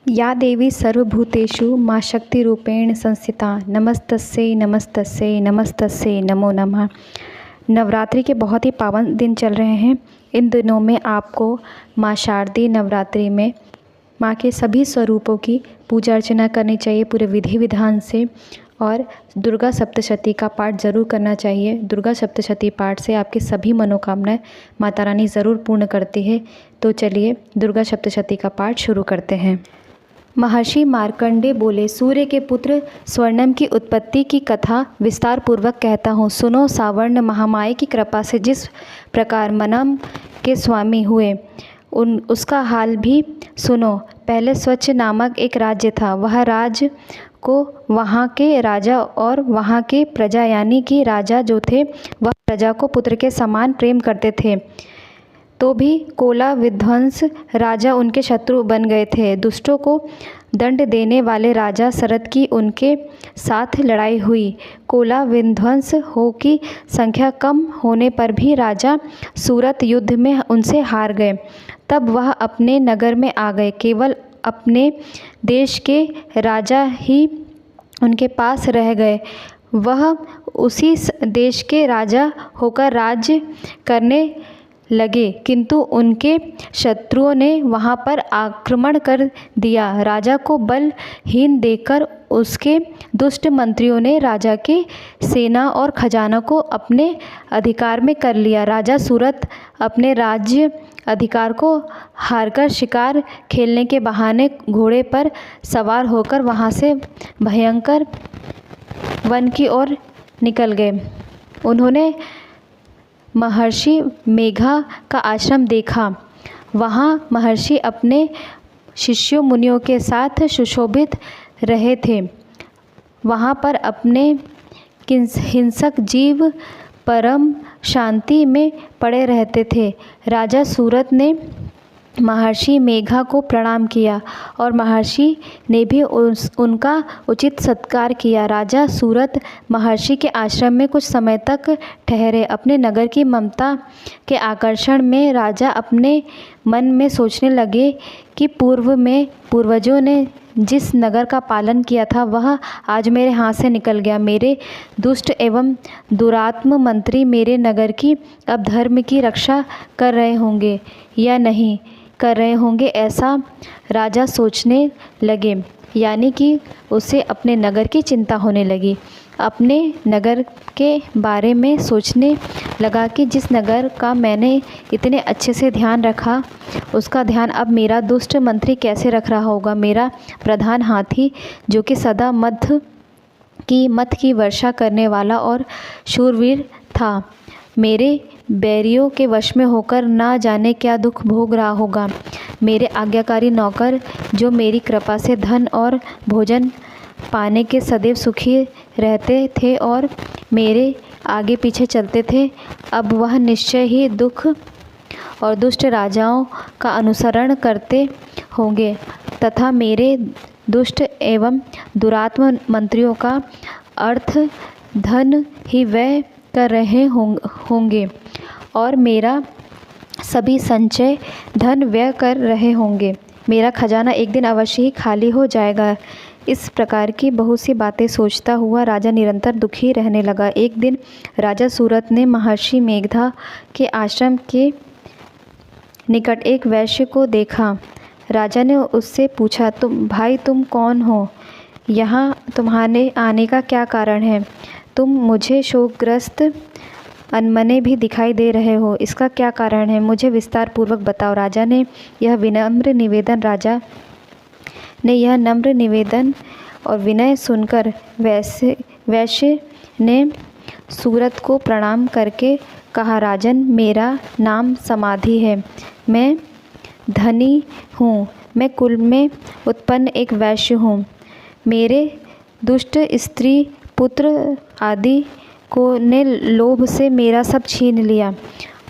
या देवी सर्वभूतेषु मां शक्तिरूपेण संस्थिता नमस्तस्यै नमस्तस्यै नमस्तस्यै नमो नमः। नवरात्रि के बहुत ही पावन दिन चल रहे हैं। इन दिनों में आपको मां शारदीय नवरात्रि में मां के सभी स्वरूपों की पूजा अर्चना करनी चाहिए पूरे विधि विधान से, और दुर्गा सप्तशती का पाठ ज़रूर करना चाहिए। दुर्गा सप्तशती पाठ से आपकी सभी मनोकामनाएं माता रानी ज़रूर पूर्ण करती है। तो चलिए दुर्गा सप्तशती का पाठ शुरू करते हैं। महर्षि मार्कंडेय बोले, सूर्य के पुत्र स्वर्णम की उत्पत्ति की कथा विस्तार पूर्वक कहता हूँ। सुनो, सावर्ण महामाया की कृपा से जिस प्रकार मनम के स्वामी हुए उसका हाल भी सुनो। पहले स्वच्छ नामक एक राज्य था। वह राज्य को वहाँ के राजा और वहाँ के प्रजा यानी कि राजा जो थे वह प्रजा को पुत्र के समान प्रेम करते थे। तो भी कोला विध्वंस राजा उनके शत्रु बन गए थे। दुष्टों को दंड देने वाले राजा शरद की उनके साथ लड़ाई हुई। कोला विध्वंस हो की संख्या कम होने पर भी राजा सूरत युद्ध में उनसे हार गए। तब वह अपने नगर में आ गए। केवल अपने देश के राजा ही उनके पास रह गए। वह उसी देश के राजा होकर राज्य करने लगे, किंतु उनके शत्रुओं ने वहां पर आक्रमण कर दिया। राजा को बलहीन देखकर उसके दुष्ट मंत्रियों ने राजा के सेना और खजाना को अपने अधिकार में कर लिया। राजा सूरत अपने राज्य अधिकार को हारकर शिकार खेलने के बहाने घोड़े पर सवार होकर वहां से भयंकर वन की ओर निकल गए। उन्होंने महर्षि मेघा का आश्रम देखा। वहाँ महर्षि अपने शिष्यों मुनियों के साथ सुशोभित रहे थे। वहाँ पर अपने हिंसक जीव परम शांति में पड़े रहते थे। राजा सूरत ने महर्षि मेघा को प्रणाम किया और महर्षि ने भी उनका उचित सत्कार किया। राजा सूरत महर्षि के आश्रम में कुछ समय तक ठहरे। अपने नगर की ममता के आकर्षण में राजा अपने मन में सोचने लगे कि पूर्व में पूर्वजों ने जिस नगर का पालन किया था वह आज मेरे हाथ से निकल गया। मेरे दुष्ट एवं दुरात्म मंत्री मेरे नगर की अब धर्म की रक्षा कर रहे होंगे या नहीं कर रहे होंगे, ऐसा राजा सोचने लगे। यानी कि उसे अपने नगर की चिंता होने लगी। अपने नगर के बारे में सोचने लगा कि जिस नगर का मैंने इतने अच्छे से ध्यान रखा उसका ध्यान अब मेरा दुष्ट मंत्री कैसे रख रहा होगा। मेरा प्रधान हाथी जो कि सदा मत की वर्षा करने वाला और शूरवीर था, मेरे बैरियों के वश में होकर ना जाने क्या दुख भोग रहा होगा। मेरे आज्ञाकारी नौकर जो मेरी कृपा से धन और भोजन पाने के सदैव सुखी रहते थे और मेरे आगे पीछे चलते थे, अब वह निश्चय ही दुख और दुष्ट राजाओं का अनुसरण करते होंगे तथा मेरे दुष्ट एवं दुरात्म मंत्रियों का अर्थ धन ही व्यय कर रहे होंगे और मेरा सभी संचय धन व्यय कर रहे होंगे। मेरा खजाना एक दिन अवश्य ही खाली हो जाएगा। इस प्रकार की बहुत सी बातें सोचता हुआ राजा निरंतर दुखी रहने लगा। एक दिन राजा सूरत ने महर्षि मेघा के आश्रम के निकट एक वैश्य को देखा। राजा ने उससे पूछा, तुम कौन हो? यहाँ तुम्हारे आने का क्या कारण है? तुम मुझे शोकग्रस्त अनमने भी दिखाई दे रहे हो, इसका क्या कारण है? मुझे विस्तार पूर्वक बताओ। राजा ने यह नम्र निवेदन और विनय सुनकर वैश्य ने सूरत को प्रणाम करके कहा, राजन, मेरा नाम समाधि है। मैं धनी हूँ। मैं कुल में उत्पन्न एक वैश्य हूँ। मेरे दुष्ट स्त्री पुत्र आदि को ने लोभ से मेरा सब छीन लिया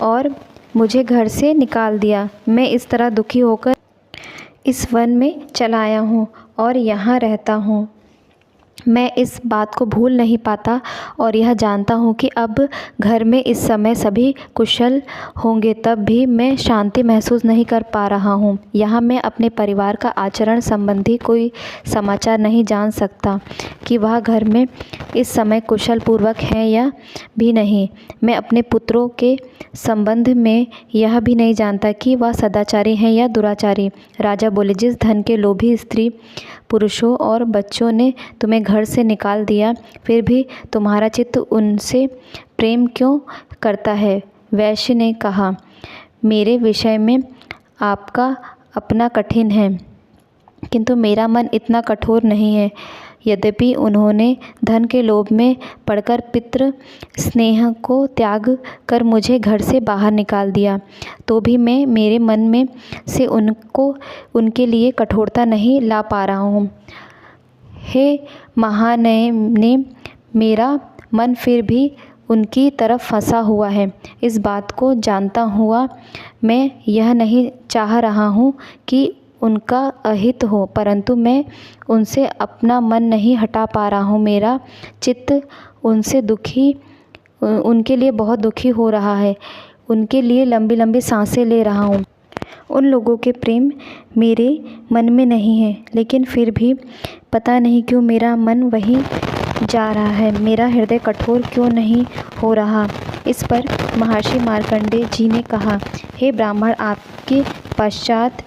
और मुझे घर से निकाल दिया। मैं इस तरह दुखी होकर इस वन में चला आया हूँ और यहाँ रहता हूँ। मैं इस बात को भूल नहीं पाता और यह जानता हूँ कि अब घर में इस समय सभी कुशल होंगे, तब भी मैं शांति महसूस नहीं कर पा रहा हूँ। यहाँ मैं अपने परिवार का आचरण संबंधी कोई समाचार नहीं जान सकता कि वह घर में इस समय कुशल पूर्वक हैं या भी नहीं। मैं अपने पुत्रों के संबंध में यह भी नहीं जानता कि वह सदाचारी हैं या दुराचारी। राजा बोले, जिस धन के लोभी स्त्री पुरुषों और बच्चों ने तुम्हें घर से निकाल दिया, फिर भी तुम्हारा चित्त उनसे प्रेम क्यों करता है? वैश्य ने कहा, मेरे विषय में आपका अपना कठिन है, किंतु मेरा मन इतना कठोर नहीं है। यद्यपि उन्होंने धन के लोभ में पड़कर पितृ स्नेह को त्याग कर मुझे घर से बाहर निकाल दिया, तो भी मैं मेरे मन में से उनके लिए कठोरता नहीं ला पा रहा हूँ। हे महानय ने, मेरा मन फिर भी उनकी तरफ फंसा हुआ है। इस बात को जानता हुआ मैं यह नहीं चाह रहा हूँ कि उनका अहित हो, परंतु मैं उनसे अपना मन नहीं हटा पा रहा हूँ। मेरा चित्त उनके लिए बहुत दुखी हो रहा है। उनके लिए लंबी लंबी सांसें ले रहा हूँ। उन लोगों के प्रेम मेरे मन में नहीं है, लेकिन फिर भी पता नहीं क्यों मेरा मन वहीं जा रहा है। मेरा हृदय कठोर क्यों नहीं हो रहा? इस पर महर्षि मार्कंडेय जी ने कहा, हे ब्राह्मण, आपके पश्चात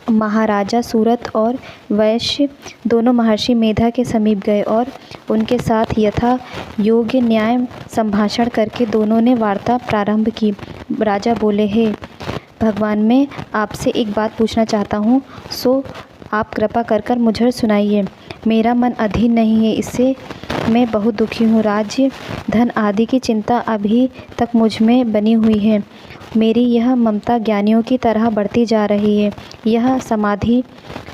महाराजा सूरत और वैश्य दोनों महर्षि मेधा के समीप गए और उनके साथ यथा योग्य न्याय संभाषण करके दोनों ने वार्ता प्रारंभ की। राजा बोले, हे भगवान, मैं आपसे एक बात पूछना चाहता हूँ, सो आप कृपा कर मुझे सुनाइए। मेरा मन अधीन नहीं है, इससे मैं बहुत दुखी हूँ। राज्य, धन आदि की चिंता अभी तक मुझ में बनी हुई है। मेरी यह ममता ज्ञानियों की तरह बढ़ती जा रही है। यह समाधि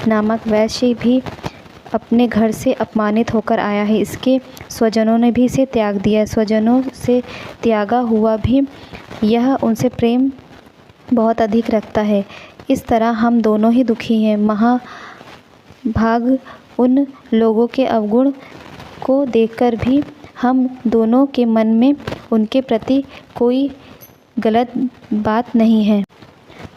नामक वैश्य भी अपने घर से अपमानित होकर आया है। इसके स्वजनों ने भी इसे त्याग दिया है। स्वजनों से त्यागा हुआ भी यह उनसे प्रेम बहुत अधिक रखता है। इस तरह हम दोनों ही दुखी हैं। महाभाग, उन लोगों के अवगुण को देखकर भी हम दोनों के मन में उनके प्रति कोई गलत बात नहीं है।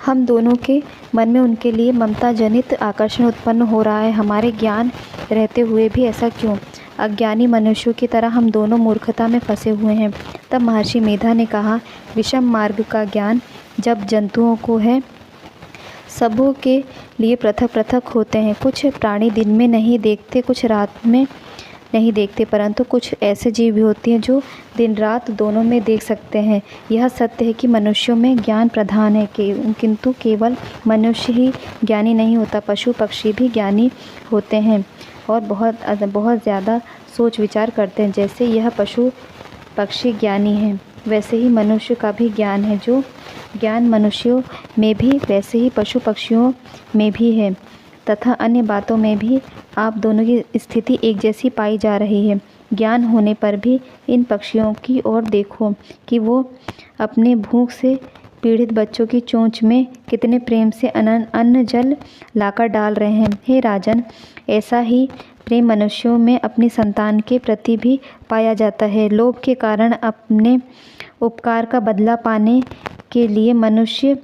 हम दोनों के मन में उनके लिए ममता जनित आकर्षण उत्पन्न हो रहा है। हमारे ज्ञान रहते हुए भी ऐसा क्यों? अज्ञानी मनुष्यों की तरह हम दोनों मूर्खता में फंसे हुए हैं। तब महर्षि मेधा ने कहा, विषम मार्ग का ज्ञान जब जंतुओं को है, सबों के लिए पृथक पृथक होते हैं। कुछ प्राणी दिन में नहीं देखते, कुछ रात में नहीं देखते, परंतु कुछ ऐसे जीव भी होते हैं जो दिन रात दोनों में देख सकते हैं। यह सत्य है कि मनुष्यों में ज्ञान प्रधान है, किंतु केवल मनुष्य ही ज्ञानी नहीं होता, पशु पक्षी भी ज्ञानी होते हैं और बहुत ज़्यादा सोच विचार करते हैं। जैसे यह पशु पक्षी ज्ञानी हैं, वैसे ही मनुष्य का भी ज्ञान है। जो ज्ञान मनुष्यों में भी, वैसे ही पशु पक्षियों में भी है, तथा अन्य बातों में भी आप दोनों की स्थिति एक जैसी पाई जा रही है। ज्ञान होने पर भी इन पक्षियों की ओर देखो कि वो अपने भूख से पीड़ित बच्चों की चोंच में कितने प्रेम से अन्न जल लाकर डाल रहे हैं। हे राजन, ऐसा ही प्रेम मनुष्यों में अपनी संतान के प्रति भी पाया जाता है। लोभ के कारण अपने उपकार का बदला पाने के लिए मनुष्य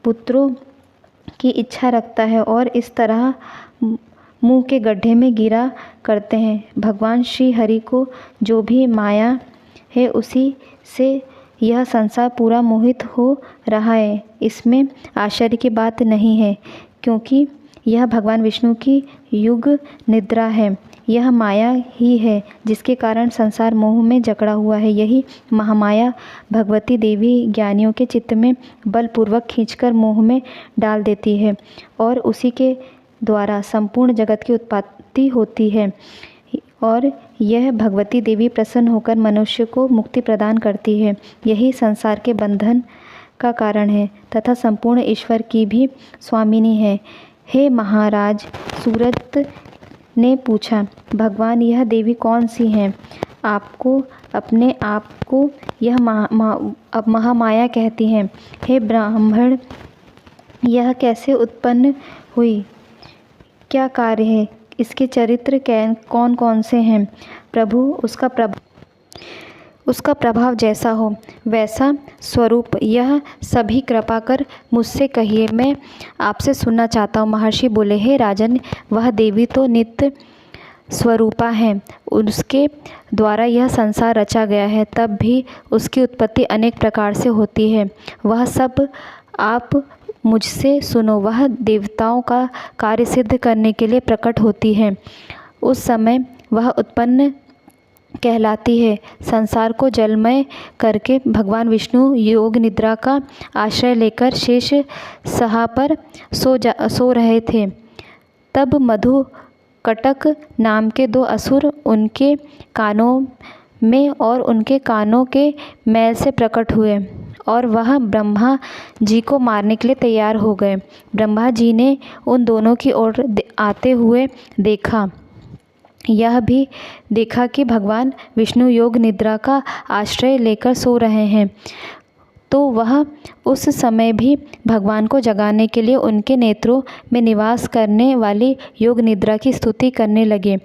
पुत्रों की इच्छा रखता है और इस तरह मुंह के गड्ढे में गिरा करते हैं। भगवान श्री हरि को जो भी माया है, उसी से यह संसार पूरा मोहित हो रहा है। इसमें आश्चर्य की बात नहीं है, क्योंकि यह भगवान विष्णु की युग निद्रा है। यह माया ही है जिसके कारण संसार मोह में जकड़ा हुआ है। यही महामाया भगवती देवी ज्ञानियों के चित्त में बलपूर्वक खींचकर मोह में डाल देती है और उसी के द्वारा संपूर्ण जगत की उत्पत्ति होती है। और यह भगवती देवी प्रसन्न होकर मनुष्य को मुक्ति प्रदान करती है। यही संसार के बंधन का कारण है तथा संपूर्ण ईश्वर की भी स्वामिनी है। हे महाराज, सूरत ने पूछा, भगवान, यह देवी कौन सी हैं? आपको अपने आप को यह महामाया कहती हैं। हे ब्राह्मण, यह कैसे उत्पन्न हुई? क्या कार्य है? इसके चरित्र कौन कौन से हैं। प्रभु उसका प्रभाव जैसा हो वैसा स्वरूप, यह सभी कृपा कर मुझसे कहिए, मैं आपसे सुनना चाहता हूँ। महर्षि बोले, हे राजन, वह देवी तो नित्य स्वरूपा है, उसके द्वारा यह संसार रचा गया है, तब भी उसकी उत्पत्ति अनेक प्रकार से होती है। वह सब आप मुझसे सुनो। वह देवताओं का कार्य सिद्ध करने के लिए प्रकट होती है, उस समय वह उत्पन्न कहलाती है। संसार को जलमय करके भगवान विष्णु योग निद्रा का आश्रय लेकर शेष सहा पर सो रहे थे। तब मधु कटक नाम के 2 असुर उनके कानों में और उनके कानों के मैल से प्रकट हुए और वह ब्रह्मा जी को मारने के लिए तैयार हो गए। ब्रह्मा जी ने उन दोनों की ओर आते हुए देखा। यह भी देखा कि भगवान विष्णु योग निद्रा का आश्रय लेकर सो रहे हैं, तो वह उस समय भी भगवान को जगाने के लिए उनके नेत्रों में निवास करने वाली योग निद्रा की स्तुति करने लगे।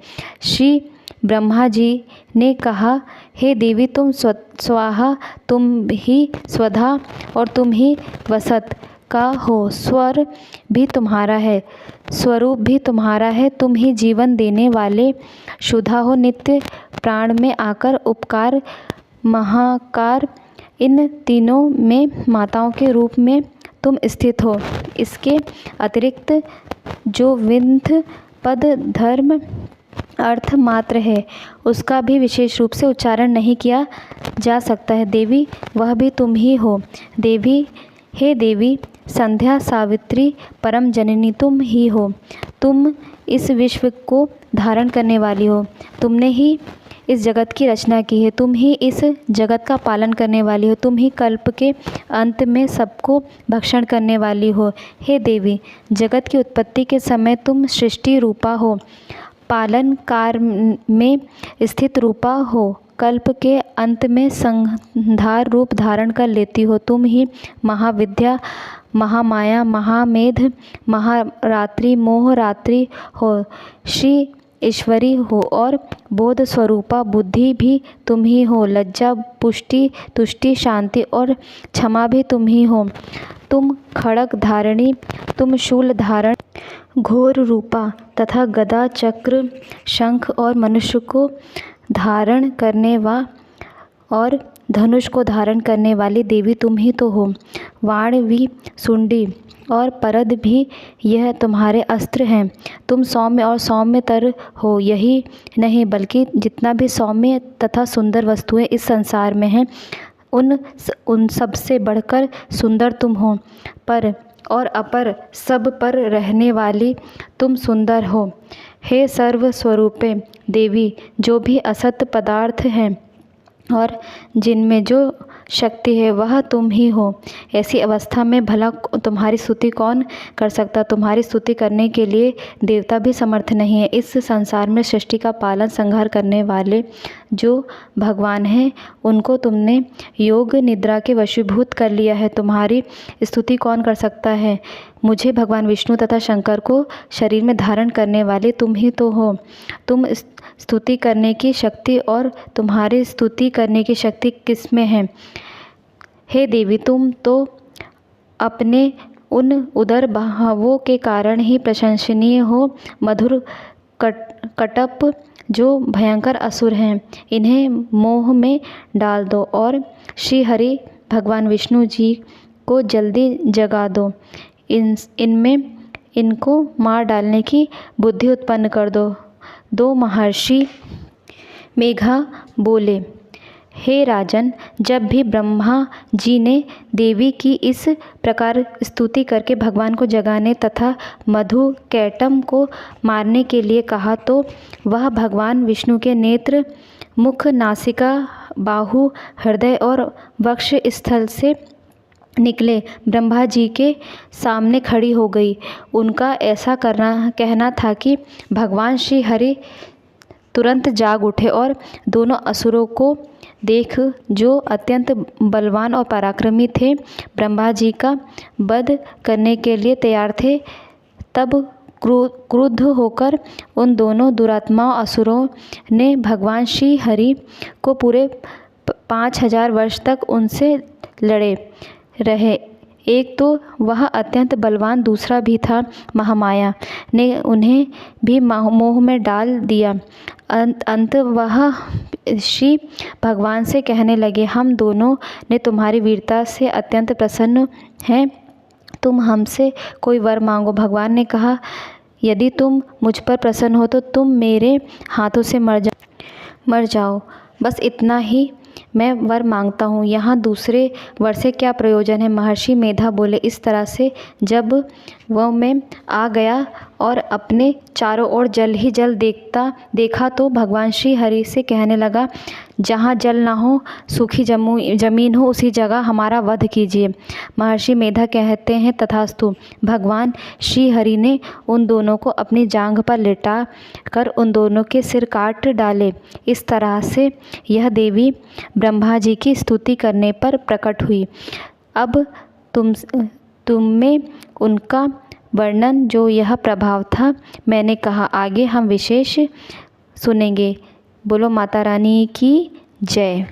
श्री ब्रह्मा जी ने कहा, हे देवी, तुम स्वाहा, तुम ही स्वधा और तुम ही वसत का हो। स्वर भी तुम्हारा है, स्वरूप भी तुम्हारा है, तुम ही जीवन देने वाले शुद्धा हो। नित्य प्राण में आकर उपकार महाकार, इन तीनों में माताओं के रूप में तुम स्थित हो। इसके अतिरिक्त जो विंध पद धर्म अर्थ मात्र है, उसका भी विशेष रूप से उच्चारण नहीं किया जा सकता है। देवी, वह भी तुम ही हो। देवी, हे देवी, संध्या, सावित्री, परम जननी तुम ही हो। तुम इस विश्व को धारण करने वाली हो। तुमने ही इस जगत की रचना की है, तुम ही इस जगत का पालन करने वाली हो, तुम ही कल्प के अंत में सबको भक्षण करने वाली हो। हे देवी, जगत की उत्पत्ति के समय तुम सृष्टि रूपा हो, पालन कार्य में स्थित रूपा हो, कल्प के अंत में संहार रूप धारण कर लेती हो। तुम ही महाविद्या, महामाया, महामेध, महारात्रि, मोहरात्रि हो, श्री ईश्वरी हो और बोध स्वरूपा बुद्धि भी तुम ही हो। लज्जा, पुष्टि, तुष्टि, शांति और क्षमा भी तुम ही हो। तुम खड़ग धारणी, तुम शूल धारण, घोर रूपा तथा गदा, चक्र, शंख और मनुष्य को धारण करने और धनुष को धारण करने वाली देवी तुम ही तो हो। वाणवी, सुंडी और परद भी यह तुम्हारे अस्त्र हैं। तुम सौम्य और सौम्यतर हो। यही नहीं बल्कि जितना भी सौम्य तथा सुंदर वस्तुएं इस संसार में हैं, उन सब से बढ़कर सुंदर तुम हो। पर और अपर सब पर रहने वाली तुम सुंदर हो। हे सर्व स्वरूपे देवी, जो भी असत पदार्थ हैं और जिनमें जो शक्ति है वह तुम ही हो। ऐसी अवस्था में भला तुम्हारी स्तुति कौन कर सकता। तुम्हारी स्तुति करने के लिए देवता भी समर्थ नहीं है। इस संसार में सृष्टि का पालन संहार करने वाले जो भगवान हैं, उनको तुमने योग निद्रा के वशीभूत कर लिया है। तुम्हारी स्तुति कौन कर सकता है। मुझे भगवान विष्णु तथा शंकर को शरीर में धारण करने वाले तुम ही तो हो। तुम स्तुति करने की शक्ति और तुम्हारी स्तुति करने की शक्ति किस में है। हे देवी, तुम तो अपने उन उदर भावों के कारण ही प्रशंसनीय हो। मधुर कटप जो भयंकर असुर हैं, इन्हें मोह में डाल दो और श्री हरि भगवान विष्णु जी को जल्दी जगा दो। इनमें इनको मार डालने की बुद्धि उत्पन्न कर दो। 2 महर्षि मेघा बोले, हे राजन, जब भी ब्रह्मा जी ने देवी की इस प्रकार स्तुति करके भगवान को जगाने तथा मधु कैटम को मारने के लिए कहा, तो वह भगवान विष्णु के नेत्र, मुख, नासिका, बाहु, हृदय और वक्ष स्थल से निकले ब्रह्मा जी के सामने खड़ी हो गई। उनका ऐसा कहना था कि भगवान श्री हरि तुरंत जाग उठे और दोनों असुरों को देख, जो अत्यंत बलवान और पराक्रमी थे, ब्रह्मा जी का वध करने के लिए तैयार थे, तब क्रुद्ध होकर उन दोनों दुरात्माओं असुरों ने भगवान श्री हरि को पूरे 5000 वर्ष तक उनसे लड़े रहे। एक तो वह अत्यंत बलवान, दूसरा भी था महामाया ने उन्हें भी मोह में डाल दिया। अंत वह श्री भगवान से कहने लगे, हम दोनों ने तुम्हारी वीरता से अत्यंत प्रसन्न हैं, तुम हमसे कोई वर मांगो। भगवान ने कहा, यदि तुम मुझ पर प्रसन्न हो तो तुम मेरे हाथों से मर जाओ, बस इतना ही मैं वर मांगता हूँ, यहाँ दूसरे वर से क्या प्रयोजन है। महर्षि मेधा बोले, इस तरह से जब वह मैं आ गया और अपने चारों ओर जल ही जल देखा तो भगवान श्री हरि से कहने लगा, जहाँ जल ना हो, सूखी जमीन हो, उसी जगह हमारा वध कीजिए। महर्षि मेधा कहते हैं, तथास्तु। भगवान श्री हरि ने उन दोनों को अपनी जांघ पर लिटा कर उन दोनों के सिर काट डाले। इस तरह से यह देवी ब्रह्मा जी की स्तुति करने पर प्रकट हुई। अब तुम में उनका वर्णन जो यह प्रभाव था मैंने कहा, आगे हम विशेष सुनेंगे। बोलो माता रानी की जय।